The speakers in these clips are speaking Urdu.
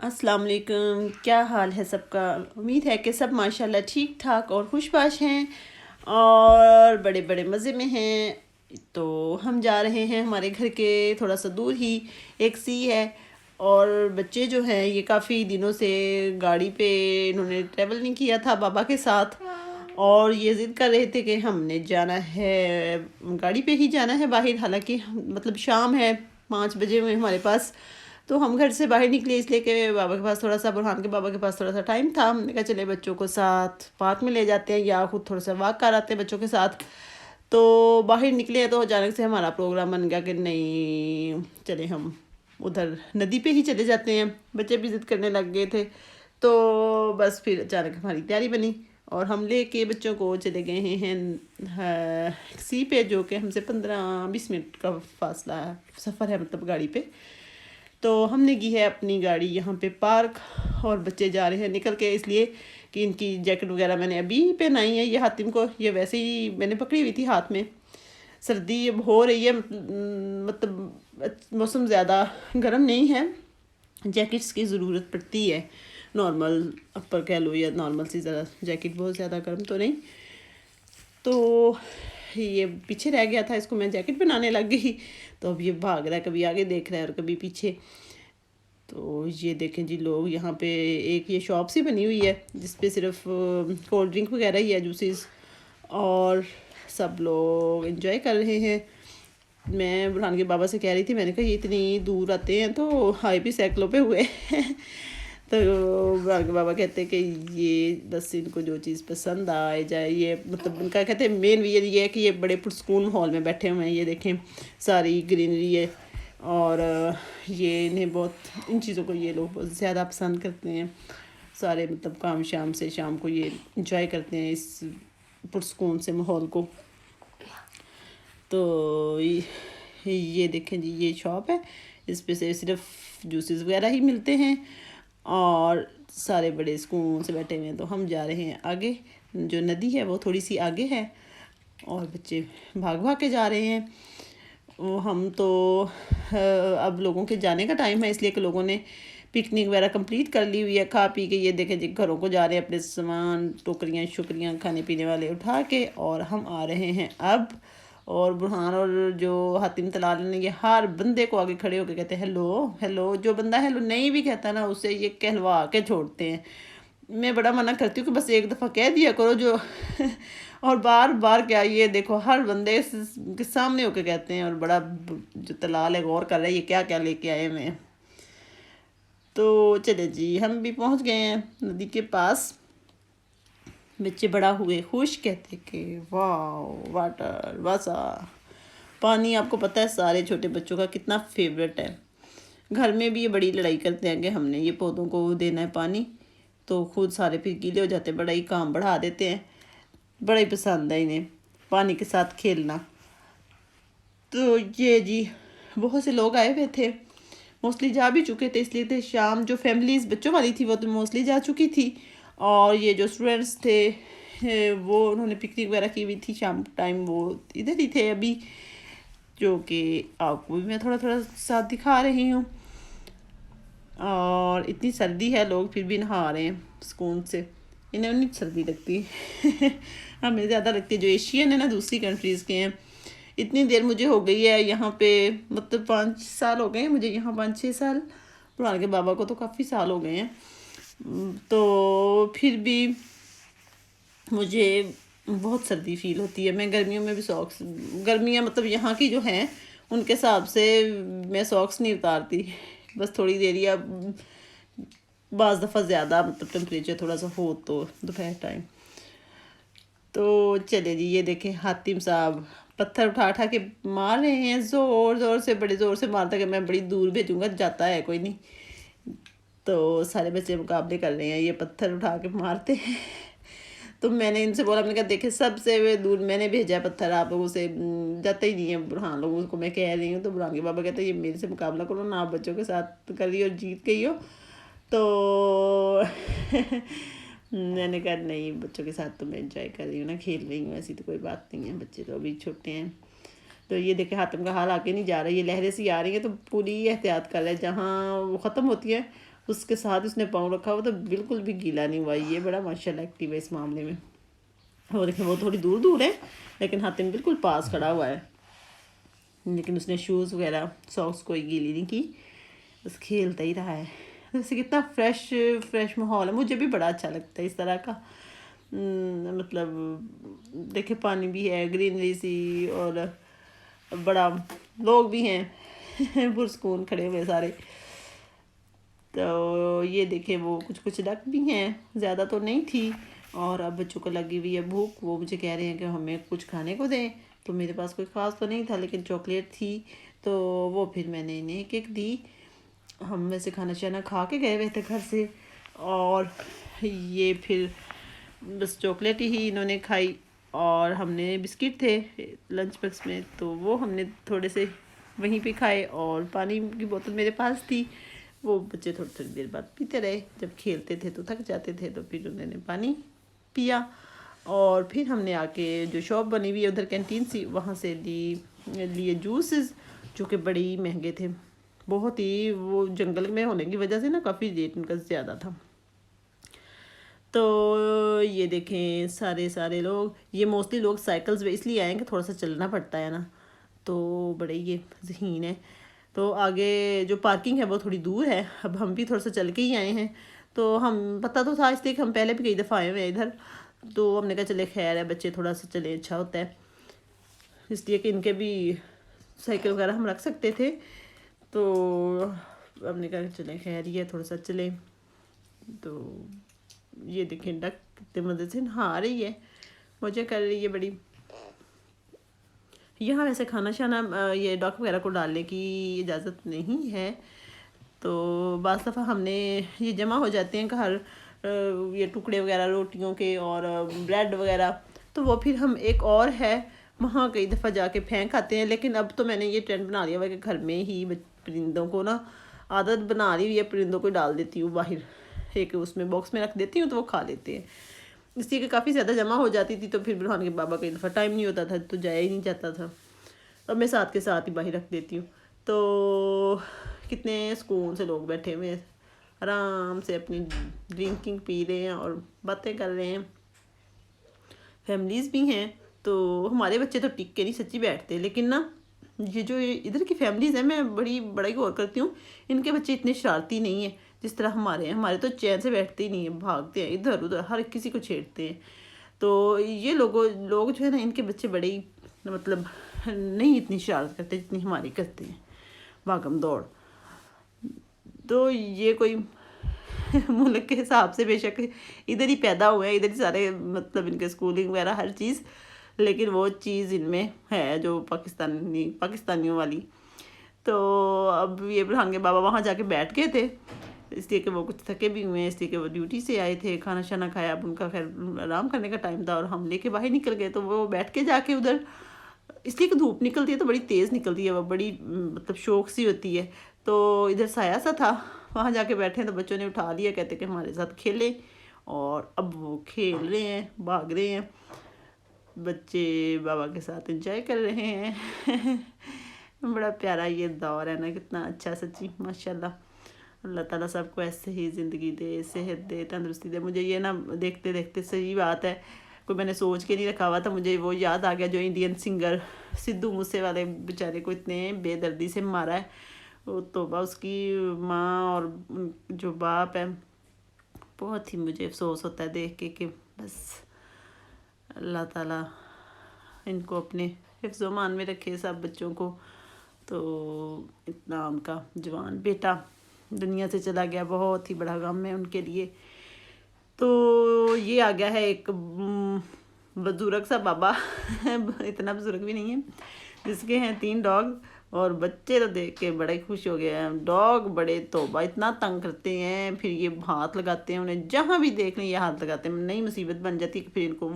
السلام علیکم، کیا حال ہے سب کا؟ امید ہے کہ سب ماشاءاللہ ٹھیک ٹھاک اور خوش باش ہیں اور بڑے بڑے مزے میں ہیں۔ تو ہم جا رہے ہیں ہمارے گھر کے تھوڑا سا دور ہی ایک سی ہے، اور بچے جو ہیں یہ کافی دنوں سے گاڑی پہ انہوں نے ٹریول نہیں کیا تھا بابا کے ساتھ، اور یہ ضد کر رہے تھے کہ ہم نے جانا ہے، گاڑی پہ ہی جانا ہے باہر، حالانکہ مطلب شام ہے، 5 بجے ہوئے ہمارے پاس۔ تو ہم گھر سے باہر نکلے اس لیے کہ بابا کے پاس تھوڑا سا، برہان کے بابا کے پاس تھوڑا سا ٹائم تھا۔ ہم نے کہا چلے بچوں کو ساتھ پارک میں لے جاتے ہیں یا خود تھوڑا سا واک کر آتے ہیں بچوں کے ساتھ۔ تو باہر نکلے ہیں تو اچانک سے ہمارا پروگرام بن گیا کہ نہیں چلے ہم ادھر ندی پہ ہی چلے جاتے ہیں، بچے بھی ضد کرنے لگ گئے تھے۔ تو بس پھر اچانک ہماری تیاری بنی اور ہم لے کے بچوں کو چلے گئے ہیں سی پہ، جو کہ ہم سے 15-20 منٹ کا فاصلہ ہے، سفر ہے مطلب گاڑی پہ۔ تو ہم نے کی ہے اپنی گاڑی یہاں پہ پارک، اور بچے جا رہے ہیں نکل کے، اس لیے کہ ان کی جیکٹ وغیرہ میں نے ابھی پہنائی ہے۔ یہ حاتم کو یہ ویسے ہی میں نے پکڑی ہوئی تھی ہاتھ میں، سردی اب ہو رہی ہے، مطلب موسم زیادہ گرم نہیں ہے، جیکٹس کی ضرورت پڑتی ہے، نارمل اپر کہہ لو یا نارمل سی ذرا جیکٹ، بہت زیادہ گرم تو نہیں۔ تو یہ پیچھے رہ گیا تھا، اس کو میں جیکٹ بنانے لگ گئی، تو اب یہ بھاگ رہا ہے، کبھی آگے دیکھ رہا ہے اور کبھی پیچھے۔ تو یہ دیکھیں جی، لوگ یہاں پہ ایک یہ شاپ سی بنی ہوئی ہے جس پہ صرف کولڈ ڈرنک وغیرہ ہی ہے، جوسز، اور سب لوگ انجوائے کر رہے ہیں۔ میں برہان کے بابا سے کہہ رہی تھی، میں نے کہا یہ اتنی دور آتے ہیں تو ہائی بھی سائیکلوں پہ ہوئے تو برہان کے بابا کہتے ہیں کہ یہ بس ان کو جو چیز پسند آئے جائے، یہ مطلب ان کا کہتے ہیں مین یہ ہے کہ یہ بڑے پرسکون ماحول میں بیٹھے ہوئے ہیں، یہ دیکھیں ساری گرینری ہے، اور یہ انہیں بہت ان چیزوں کو یہ لوگ بہت زیادہ پسند کرتے ہیں، سارے مطلب کام شام سے شام کو یہ انجوائے کرتے ہیں اس پرسکون سے ماحول کو۔ تو یہ دیکھیں جی، یہ شاپ ہے، اس پہ سے صرف جوسز وغیرہ ہی ملتے ہیں، اور سارے بڑے سکون سے بیٹھے ہوئے ہیں۔ تو ہم جا رہے ہیں آگے، جو ندی ہے وہ تھوڑی سی آگے ہے، اور بچے بھاگ بھاگ کے جا رہے ہیں۔ ہم تو اب لوگوں کے جانے کا ٹائم ہے، اس لیے کہ لوگوں نے پکنک وغیرہ کمپلیٹ کر لی ہوئی ہے، کھا پی کے یہ دیکھیں جی گھروں کو جا رہے ہیں، اپنے سامان ٹوکریاں شکریاں کھانے پینے والے اٹھا کے، اور ہم آ رہے ہیں اب۔ اور برہان اور جو حاتم طلال نے یہ ہر بندے کو آگے کھڑے ہو کے کہتے ہیں ہیلو ہیلو، جو بندہ ہیلو نہیں بھی کہتا نا اسے یہ کہلوا کے چھوڑتے ہیں۔ میں بڑا منع کرتی ہوں کہ بس ایک دفعہ کہہ دیا کرو جو اور بار بار کیا، یہ دیکھو ہر بندے کے سامنے ہو کے کہتے ہیں، اور بڑا جو طلال ہے غور کر رہا ہے یہ کیا کیا لے کے آئے میں۔ تو چلے جی، ہم بھی پہنچ گئے ہیں ندی کے پاس۔ بچے بڑا ہوئے خوش، کہتے کہ واو واٹر واسا، پانی آپ کو پتہ ہے سارے چھوٹے بچوں کا کتنا فیوریٹ ہے۔ گھر میں بھی یہ بڑی لڑائی کرتے ہیں کہ ہم نے یہ پودوں کو دینا ہے پانی، تو خود سارے پھر گیلے ہو جاتے ہیں، بڑا ہی کام بڑھا دیتے ہیں، بڑا ہی پسند ہے انہیں پانی کے ساتھ کھیلنا۔ تو یہ جی بہت سے لوگ آئے ہوئے تھے، موسٹلی جا بھی چکے تھے، اس لیے تھے شام جو فیملیز بچوں والی تھی وہ تو موسٹلی جا چکی تھی، اور یہ جو اسٹوڈنٹس تھے وہ انہوں نے پکنک وغیرہ کی ہوئی تھی شام ٹائم، وہ ادھر ہی تھے ابھی، جو کہ آپ کو بھی میں تھوڑا تھوڑا ساتھ دکھا رہی ہوں۔ اور اتنی سردی ہے، لوگ پھر بھی نہا رہے ہیں سکون سے، انہیں نہیں سردی لگتی ہمیں زیادہ لگتی ہے جو ایشین ہے نا، دوسری کنٹریز کے ہیں۔ اتنی دیر مجھے ہو گئی ہے یہاں پہ، مطلب 5 سال ہو گئے ہیں مجھے یہاں، 5-6 سال، برہان کے بابا کو تو کافی سال ہو گئے ہیں، تو پھر بھی مجھے بہت سردی فیل ہوتی ہے۔ میں گرمیوں میں بھی ساکس، گرمیاں مطلب یہاں کی جو ہیں ان کے حساب سے میں ساکس نہیں اتارتی، بس تھوڑی دیر، یا بعض دفعہ زیادہ مطلب ٹمپریچر تھوڑا سا ہو تو دوپہر ٹائم۔ تو چلے جی، یہ دیکھیں حاتم صاحب پتھر اٹھا اٹھا کے مار رہے ہیں، زور زور سے، بڑے زور سے مارتا کہ میں بڑی دور بھیجوں گا، جاتا ہے کوئی نہیں۔ تو سارے بچے مقابلے کر رہے ہیں، یہ پتھر اٹھا کے مارتے ہیں۔ تو میں نے ان سے بولا، میں نے کہا دیکھیں سب سے دور میں نے بھیجا پتھر، آپ لوگوں سے جاتا ہی نہیں ہے، برہان لوگوں کو میں کہہ رہی ہوں۔ تو برہان کے بابا کہتے ہیں یہ میرے سے مقابلہ کرو نا، آپ بچوں کے ساتھ کر رہی ہو اور جیت گئی ہو۔ تو میں نے کہا نہیں، بچوں کے ساتھ تو میں انجوائے کر رہی ہوں نا، کھیل رہی ہوں، ایسی تو کوئی بات نہیں ہے، بچے تو ابھی چھوٹے ہیں۔ تو یہ دیکھیں حاتم کا حال آگے نہیں جا رہا، یہ لہریں سی آ رہی ہیں تو پوری احتیاط کر رہا ہے، جہاں وہ ختم ہوتی ہے اس کے ساتھ اس نے پاؤں رکھا ہوا تو بالکل بھی گیلا نہیں ہوا. یہ بڑا ماشاءاللہ ایکٹیو ہے اس معاملے میں. وہ دیکھیں وہ تھوڑی دور دور ہے لیکن حاتم بالکل پاس کھڑا ہوا ہے، لیکن اس نے شوز وغیرہ ساکس کوئی گیلی نہیں کی، بس کھیلتا ہی رہا ہے. جیسے کتنا فریش ماحول ہے، مجھے بھی بڑا اچھا لگتا ہے اس طرح کا. مطلب دیکھیں پانی بھی ہے، گرینری سی، اور بڑا لوگ بھی ہیں پرسکون کھڑے ہوئے سارے. تو یہ دیکھیں وہ کچھ ڈک بھی ہیں، زیادہ تو نہیں تھی. اور اب بچوں کو لگی ہوئی ہے بھوک، وہ مجھے کہہ رہے ہیں کہ ہمیں کچھ کھانے کو دیں. تو میرے پاس کوئی خاص تو نہیں تھا لیکن چاکلیٹ تھی تو وہ پھر میں نے انہیں ایک ایک دی. ہم ویسے کھانا شانا کھا کے گئے ہوئے تھے گھر سے، اور یہ پھر بس چاکلیٹ ہی انہوں نے کھائی. اور ہم نے بسکٹ تھے لنچ باکس میں تو وہ ہم نے تھوڑے سے وہیں پہ کھائے، اور پانی کی بوتل میرے پاس تھی، وہ بچے تھوڑی دیر بعد پیتے رہے. جب کھیلتے تھے تو تھک جاتے تھے تو پھر انہوں نے پانی پیا. اور پھر ہم نے آ کے جو شاپ بنی ہوئی ہے ادھر کینٹین سی، وہاں سے لیے جوسز جو کہ بڑی مہنگے تھے بہت ہی. وہ جنگل میں ہونے کی وجہ سے نا کافی ریٹ ان کا زیادہ تھا. تو یہ دیکھیں سارے لوگ، یہ موسٹلی لوگ سائیکلز پہ اس لیے آئے ہیں کہ تھوڑا سا چلنا پڑتا ہے نا، تو بڑے یہ ذہین ہے. تو آگے جو پارکنگ ہے وہ تھوڑی دور ہے، اب ہم بھی تھوڑا سا چل کے ہی آئے ہیں. تو ہم پتہ تو تھا اس لیے کہ ہم پہلے بھی کئی دفعہ آئے ہوئے ہیں ادھر، تو ہم نے کہا چلے خیر ہے بچے تھوڑا سا چلے اچھا ہوتا ہے، اس لیے کہ ان کے بھی سائیکل وغیرہ ہم رکھ سکتے تھے. تو ہم نے کہا چلیں خیر ہی ہے تھوڑا سا چلیں. تو یہ دیکھیں ڈک کتنے مزے سے نہا رہی ہے، مزے کر رہی ہے بڑی. یہاں ویسے کھانا شانا یہ ڈاک وغیرہ کو ڈالنے کی اجازت نہیں ہے، تو بعض دفعہ ہم نے یہ جمع ہو جاتے ہیں گھر یہ ٹکڑے وغیرہ روٹیوں کے اور بریڈ وغیرہ، تو وہ پھر ہم ایک اور ہے وہاں کئی دفعہ جا کے پھینک آتے ہیں. لیکن اب تو میں نے یہ ٹرینڈ بنا لیا ہوا کہ گھر میں ہی پرندوں کو نا عادت بنا لی ہوئی ہے، پرندوں کو ڈال دیتی ہوں باہر، ایک اس میں باکس میں رکھ دیتی ہوں تو وہ کھا لیتے ہیں. اس لیے کہ کافی زیادہ جمع ہو جاتی تھی تو پھر برہان کے بابا کئی دفعہ ٹائم نہیں ہوتا تھا تو جایا ہی نہیں جاتا تھا. اب میں ساتھ کے ساتھ ہی باہر رکھ دیتی ہوں. تو کتنے سکون سے لوگ بیٹھے ہوئے آرام سے اپنی ڈرنکنگ پی رہے ہیں اور باتیں کر رہے ہیں. فیملیز بھی ہیں، تو ہمارے بچے تو ٹک کے نہیں سچی بیٹھتے، لیکن نا یہ جو ادھر کی فیملیز ہیں میں بڑا ہی غور کرتی ہوں، ان کے بچے اتنے شرارتی نہیں ہیں جس طرح ہمارے ہیں. ہمارے تو چین سے بیٹھتے ہی نہیں ہیں، بھاگتے ہیں ادھر ادھر، ہر کسی کو چھیڑتے ہیں. تو یہ لوگ جو ہے نا ان کے بچے بڑے ہی مطلب نہیں اتنی شرارت کرتے جتنی ہماری کرتے ہیں، بھاگم دوڑ. تو یہ کوئی ملک کے حساب سے بے شک ادھر ہی پیدا ہوئے ہیں، ادھر ہی سارے مطلب ان کے اسکولنگ وغیرہ ہر چیز، لیکن وہ چیز ان میں ہے جو پاکستانیوں والی. تو اب یہ برہان کے بابا وہاں جا کے بیٹھ گئے تھے اس لیے کہ وہ کچھ تھکے بھی ہوئے ہیں، اس لیے کہ وہ ڈیوٹی سے آئے تھے، کھانا شانا کھایا. اب ان کا خیر آرام کرنے کا ٹائم تھا اور ہم لے کے باہر نکل گئے، تو وہ بیٹھ کے جا کے ادھر، اس لیے کہ دھوپ نکلتی ہے تو بڑی تیز نکلتی ہے، وہ بڑی مطلب شوق سی ہوتی ہے. تو ادھر سایہ سا تھا وہاں جا کے بیٹھے ہیں تو بچوں نے اٹھا لیا، کہتے کہ ہمارے ساتھ کھیلیں، اور اب وہ کھیل رہے ہیں، بھاگ رہے ہیں. بچے بابا کے ساتھ انجوائے کر رہے ہیں. بڑا پیارا یہ دور ہے نا، کتنا اچھا سچی ماشاءاللہ. اللہ تعالیٰ سب کو ایسے ہی زندگی دے، صحت دے، تندرستی دے. مجھے یہ نا دیکھتے دیکھتے صحیح بات ہے کوئی میں نے سوچ کے نہیں رکھا ہوا تھا، مجھے وہ یاد آ گیا جو انڈین سنگر سدھو موسے والے بیچارے کو اتنے بے دردی سے مارا ہے. وہ توبہ اس کی ماں اور جو باپ ہے، بہت ہی مجھے افسوس ہوتا ہے دیکھ کے کہ بس اللہ تعالیٰ ان کو اپنے حفظ و امان میں رکھے سب بچوں کو. تو اتنا ان کا جوان بیٹا دنیا سے چلا گیا، بہت ہی بڑا غم ہے ان کے لیے. تو یہ آ گیا ہے ایک بزرگ سا بابا اتنا بزرگ بھی نہیں ہے، جس کے ہیں 3 ڈاگ، اور بچے تو دیکھ کے بڑے خوش ہو گئے ہیں. ڈاگ بڑے توبہ اتنا تنگ کرتے ہیں، پھر یہ ہاتھ لگاتے ہیں انہیں، جہاں بھی دیکھ لیں یہ ہاتھ لگاتے ہیں. نئی مصیبت بن جاتی ہے کہ پھر ان کو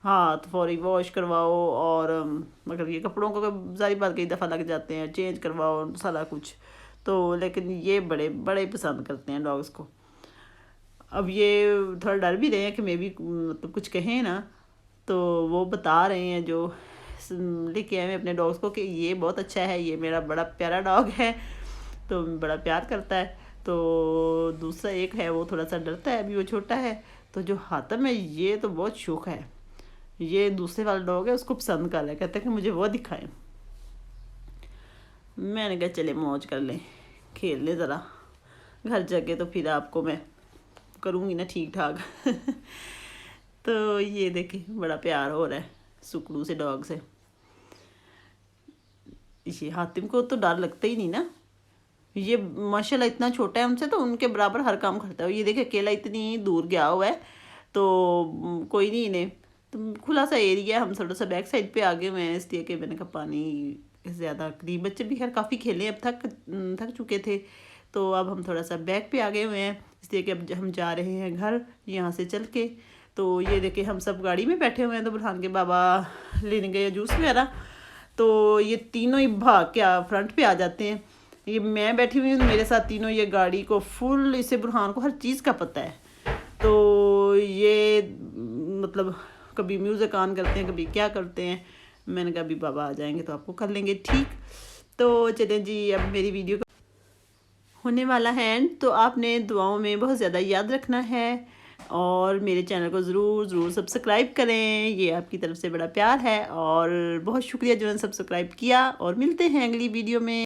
ہاتھ فوری واش کرواؤ، اور مگر یہ کپڑوں کو ظاہر بات کئی دفعہ لگ جاتے ہیں، چینج کرواؤ سارا کچھ. تو لیکن یہ بڑے پسند کرتے ہیں ڈاگس کو. اب یہ تھوڑا ڈر بھی رہے ہیں کہ میں بھی مطلب کچھ کہیں نا، تو وہ بتا رہے ہیں جو لے کے آئے ہیں اپنے ڈاگس کو کہ یہ بہت اچھا ہے، یہ میرا بڑا پیارا ڈاگ ہے، تو بڑا پیار کرتا ہے۔ تو دوسرا ایک ہے وہ تھوڑا سا ڈرتا ہے، ابھی وہ چھوٹا ہے۔ تو جو حاتم ہے یہ تو بہت شوق ہے، یہ دوسرے والا ڈاگ ہے اس کو پسند کر رہا ہے، کہتا ہے کہ مجھے وہ دکھائیں۔ میں نے کہا چلے موج کر لیں، کھیل لیں ذرا، گھر جا کے تو پھر آپ کو میں کروں گی نا ٹھیک ٹھاک۔ تو یہ دیکھیں بڑا پیار ہو رہا ہے سکڑو سے ڈاگ سے۔ یہ حاتم کو تو ڈر لگتا ہی نہیں نا، یہ ماشاءاللہ اتنا چھوٹا ہے ان سے تو ان کے برابر ہر کام کرتا ہے۔ یہ دیکھیں اکیلا اتنی دور گیا ہوا ہے تو کوئی نہیں، انہیں تو کھلا سا ایریا، ہم تھوڑا سا بیک سائڈ پہ آگے ہوئے ہیں، اس لیے کہ میں نے کہا پانی زیادہ قریب، بچے بھی خیر کافی کھیلے، اب تھک چکے تھے، تو اب ہم تھوڑا سا بیک پہ آگے ہوئے ہیں، اس لیے کہ اب ہم جا رہے ہیں گھر یہاں سے چل کے۔ تو یہ دیکھیں ہم سب گاڑی میں بیٹھے ہوئے ہیں، تو برہان کے بابا لینے گئے جوس وغیرہ، تو یہ تینوں ہی بھاگ کے فرنٹ پہ آ جاتے ہیں۔ یہ میں بیٹھی ہوئی ہوں، میرے ساتھ تینوں، یہ گاڑی کو فل، اسے برہان کو ہر چیز کا پتہ ہے، تو یہ مطلب کبھی میوزک آن کرتے ہیں، کبھی کیا کرتے ہیں۔ میں نے کہا ابھی بابا آ جائیں گے تو آپ کو کر لیں گے ٹھیک۔ تو چلیں جی، اب میری ویڈیو ہونے والا ہے اینڈ، تو آپ نے دعاؤں میں بہت زیادہ یاد رکھنا ہے، اور میرے چینل کو ضرور سبسکرائب کریں، یہ آپ کی طرف سے بڑا پیار ہے، اور بہت شکریہ جو نے سبسکرائب کیا، اور ملتے ہیں اگلی ویڈیو میں۔